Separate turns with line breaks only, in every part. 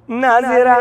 Назира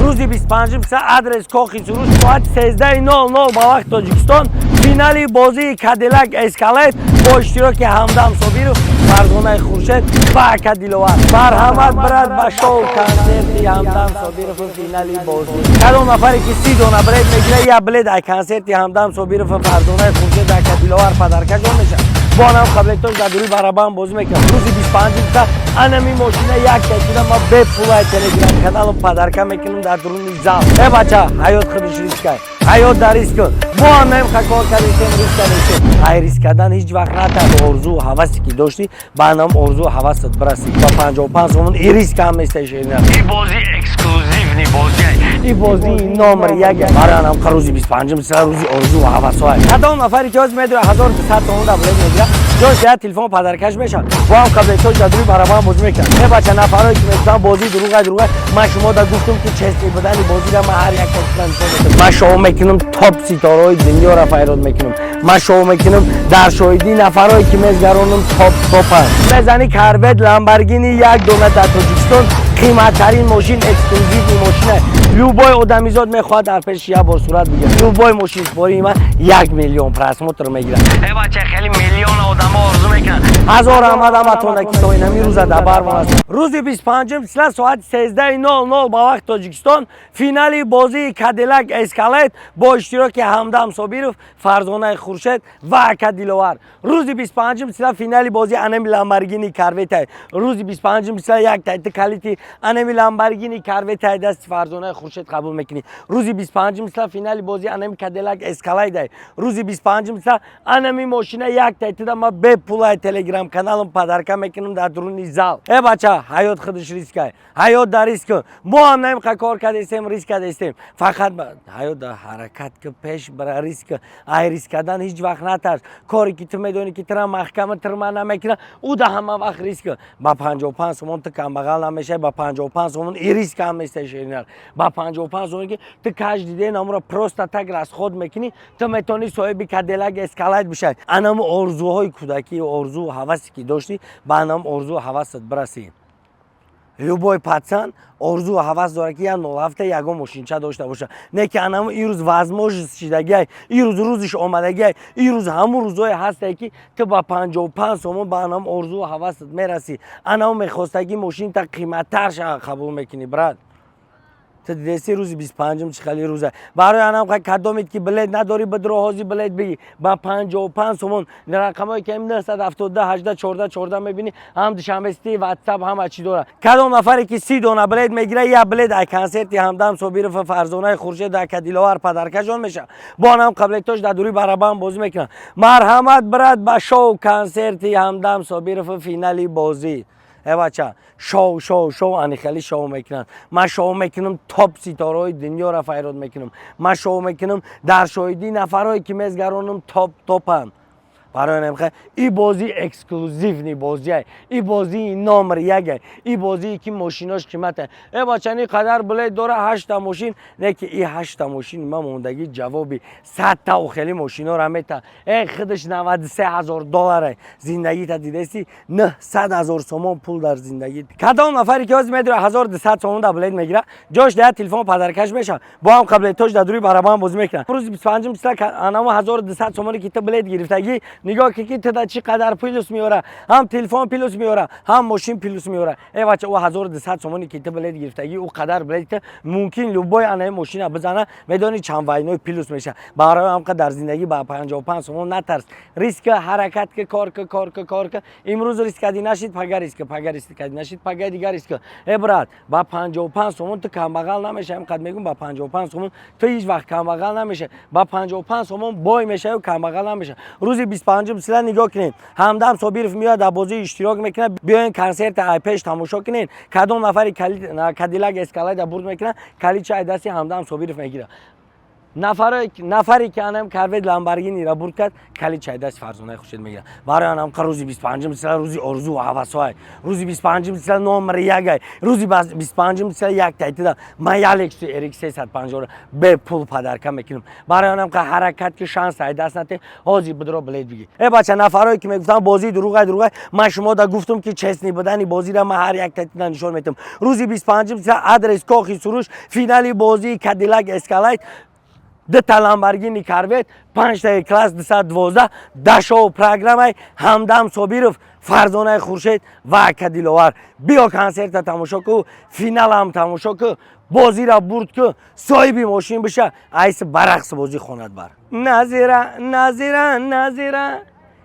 рӯзи 25 адрес Кохи Суруш соат 13:00 ба вақти Тоҷикистон финали бозии Cadillac Escalade бо иштироки Ҳамдам Собиров, Фарзонаи Хуршед ва Ака Диловар. Марҳамат брат ба шоу консерти Ҳамдам Собиров финали бозӣ. Кадом нафаре ки 30 дона билет мегирад, я билет ай консерти Ҳамдам Собиров Фарзонаи Хуршед Ака Диловар падаркашон мешавад. бо нам қаблетош дар дури барабан бозӣ мекунам. Рӯзи 25 анами мошина як тайшуда ма бепулай телеграм каналом падарка мекунам дар дуруни зал. Бача ҳаёт худиш рискай. ҳаёт дар риск. Мо ҳам меҳм кор кардем риск кардем. Ай риск кардан ҳеҷ вақт натар. Орзу ҳавасе ки дошти ба нам орзу ҳавасат бираси. Ба 55 сомон и риск ҳам месташина. И бозӣ эксклюзивни бозӣ. И бозӣ номер 1. Баранам рӯзи 25 сар рӯзи орзу ҳавасой. Кадом нафаре ки ҳоз медоя 1200 сомон да билет мегира. ҷош я телефон падаркаш мешавад. Бо ҳам қаблетош дар дури барабан бозӣ мекунам. Бача нафарои ки мегӯям бозӣ дуруга ман шумо да гуфтам ки честни будани бозира ман ҳар як нишон медиҳам. Ман шоу мекунам топ ситораҳои дунёро файрод мекунам. Ман шоу мекунам дар шоҳидии нафарое ки мезгаронам топам. Мезани Корвет Lamborghini як дона дар Тоҷикистон қиматтарин мошин, эксклюзивни мошина. Любой одамизод мехоҳад дар пеши як бор сурат бигирад. Любой мошин спории ман 1 миллион просмотр мегирад. Бача хеле миллион одамо орзу мекунанд. Ҳазор ҳамадаматона ки то инами рӯза дар бармон аст. Рӯзи 25 соати 13:00 ба вақти Тоҷикистон финали бозии Cadillac Escalade бо иштироки Ҳамдам Собиров, Фарзонаи Хуршед ва Ака Диловар. Рӯзи 25 финали бозии анами Lamborghini Corvette. Рӯзи 25 як тайти калити анами Lamborghini Corvette дасти Фарзонаи Хуршед қабул мекунӣ. Рӯзи 25 финали бозии анами Cadillac Escalade. Рӯзи 25 анами мошина як тайтида ма бепулай телеграм каналом падарка мекунам дар дуруни зал. Бача ҳаёт худиш рискай. ҳаёт дар риск. мо ҳам намеқа кор кардем риск кардем. Фақат ҳаёт дар ҳаракат ки пеш бара риск. Ай риск кардан ҳеҷ вақт натарс. коре ки ту медонӣ ки тура маҳкама турма намекунад, ӯ да ҳама вақт риск. Ба 55 сомон ту камбағал намешавӣ, ба 55 сомон и риск ҳам месташинар. Ба 55 сомон ки ту каждый ден амро просто так расход мекунӣ, ту метавонӣ соҳиби Cadillac Escalade бишавӣ. Анам орзуҳои кӯдакӣ, орзу ҳавасе ки дошти, ба анам орзу ҳавасат бирасӣ. Любой пацан орзу ҳавас дорад ки я 07 ягон мошинча дошта боша. Не ки анам ирӯз возможност шидагиай, ирӯз рӯзиш омадагиай, ирӯз ҳамун рӯзое ҳастае ки ту ба 55 сомон ба анам орзу ҳавасат мерасӣ. Анам мехостаги мошинта қиматтар шава қабул мекунӣ брат. Ту дидеси рӯзи 25 чӣ хеле рӯза. Барои анам кадомит ки билет надорӣ бидро ҳозир билет бигир. Ба 55 сомон рақамое ки 972 18 14 14 мебинӣ, ҳам душанбести WhatsApp ҳама чӣ дорад. Кадом нафаре ки 30 дона билет мегирад, я билет ай консерти Ҳамдам Собиров Фарзонаи Хуршед Ака Диловар падаркашон мешавад. Бо нам қаблетош дар дури барабан бозӣ мекунам. Марҳамат брат ба шоу консерти Ҳамдам Собиров финали бозӣ. Бача шоу ани хеле шоу мекунам. Ман шоу мекунам топ ситораҳои дунёро файрод мекунам. Ман шоу мекунам дар шоҳидии нафарое ки мезгаронам топам. барои намеха и бозӣ эксклюзивни бозиай, и бозии номер 1, и бозие ки мошинош қимата. Бачани қадар билет дора 8 мошин, не ки и 8 мошин ма мондаги ҷавоби 100 та хеле мошинора мета. Худаш $93,000 зиндагита дидеси 900,000 сомон пул дар зиндагит. Кадом нафаре ки ҳозир медира 1200 сомон да билет мегира, ҷош да телефон падаркаш меша. Бо ҳам қаблетош да дури барабан бозӣ мекунад. Рӯзи 25 анама 1200 сомони ки ту билет гирифтагӣ, нигоҳ ки туда чӣ қадар плюс меора, ҳам телефон плюс меора, ҳам мошин плюс меора. Бача ӯ 1200 сомони ки ту билет гирифтагӣ, ӯ қадар билет мумкин любой анаи мошина бизана, медони чанд вайной плюс меша. Барои ҳам дар зиндагӣ ба 55 сомон натарс. Риск ҳаракат ки кор ки имрӯз риск кади нашид пага риск кади нашид пага дигар риск. Брат, ба 55 сомон ту камбағал намеша. Ҳамқад мегӯм ба 55 сомон ту ҳеҷ вақт камбағал намеша. Ба 55 сомон бой мешавӣ, камбағал намеша. Рӯзи 25 сила нигоҳ кунед. Ҳамдам Собиров меояд дар бозӣ иштирок мекунад. Биёин консерти айпеш тамошо кунед. Кадом нафари Cadillac Escalade бурд мекунад, калича ай дасти Ҳамдам Собиров мегирад. نفری که انم کاروید لامبورگینی را برد کرد کلی چای دست فرزانه خوشید میگیرن برای آنم که روزی 25 مثل روزی آرزو و هوسای روزی 25 مثل نمره یک روزی 25 مثل یک تایید من یالکس اریک 350 به پول پدرکم میکنم برای آنم که حرکت که شانس های دست نته حاضی بدرو بلید بگی ای بچه نفرایی که میگفتن بازی دروغه من شما دا گفتم که چسنی بدنی بازی را من هر یک تایید نشون میدم روزی 25 مثل آدرس کوخی سروش فینالی بازی کادیلاک اسکالایت ده تا لامبورگینی کاروید 5 تا کلاس 212 داشو پروگرام همدم صابیروف فرزانه خورشید و کدیلوار بیا کنسرت تماشا کو فینال هم تماشا کو بازی را برد که صاحبی ماشین بشه ایس برعکس بازی خوند بر نظیره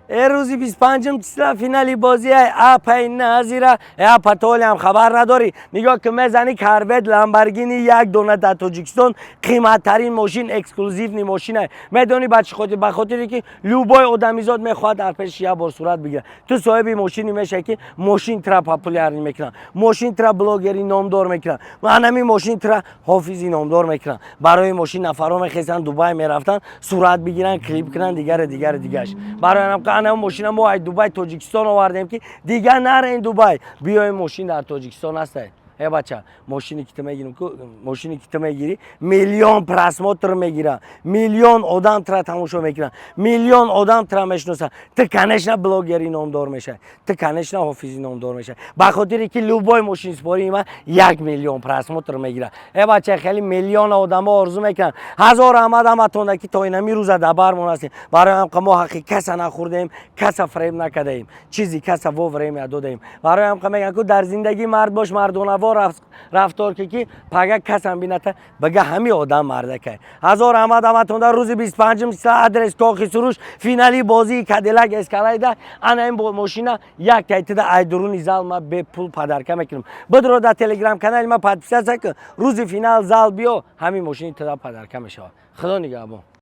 روزی 25 تسلا فینالی بازی اپای نظیره اپاتولی هم خبر نداری نگاه که میزنی کاروید لامبورگینی یک دونه در تاجیکستان قیمت ترین ماشین اکسکلوزیو نی ماشینه میدونی بچه خودی به خاطری که لوبای آدمیزاد میخواد در پیش یه بار صورت بگیره تو صاحب ماشینی میشه که ماشین ترا پاپولار میکنن ماشین ترا بلاگری نامدار میکنن من همین ماشین ترا حافظی نامدار میکنن برای ماشین نفرا میخواستن دبی میرفتن صورت بگیرن کلیپ کنن دیگرش برای انا ماشین ما از دبی تاجیکستان آوردیم که دیگه نرین دبی بیایم ماشین در تاجیکستان هسته ای بچه ماشینی که تو میگیری میلیون پرسماتر میگیره میلیون آدم ترا تماشا میکنن میلیون آدم ترا میشناسن تو کنش نه بلاگری نامدار میشه تو کنش نه حافظی نامدار میشه به خاطر که لوبای ماشین سپاری من 1 میلیون پرسماتر میگیره ای بچه خیلی میلیون آدم آرزو میکنن هزار احمد تونه که تا اینمی روز دبرمون هستیم برای هم که ما حقی کس نخوردیم کس فریب نکردیم چیزی کس وفریم ندادیم برای هم که میگن که در زندگی مرد باش مردانه رفتار که پگه کس هم بینته بگه همین آدم مرده که هزار احمد تونده روز 25 مثل آدرس کوخی سروش فینالی بازی کادیلاک اسکالایت انا این ماشین یک تایید ایدرون زال ما به پول پدرکم میکنم بدرو در تلگرام کانال ما پادپیس که روز فینال زال بیو همین ماشین تدا پدرکم میشه خدا نگهبان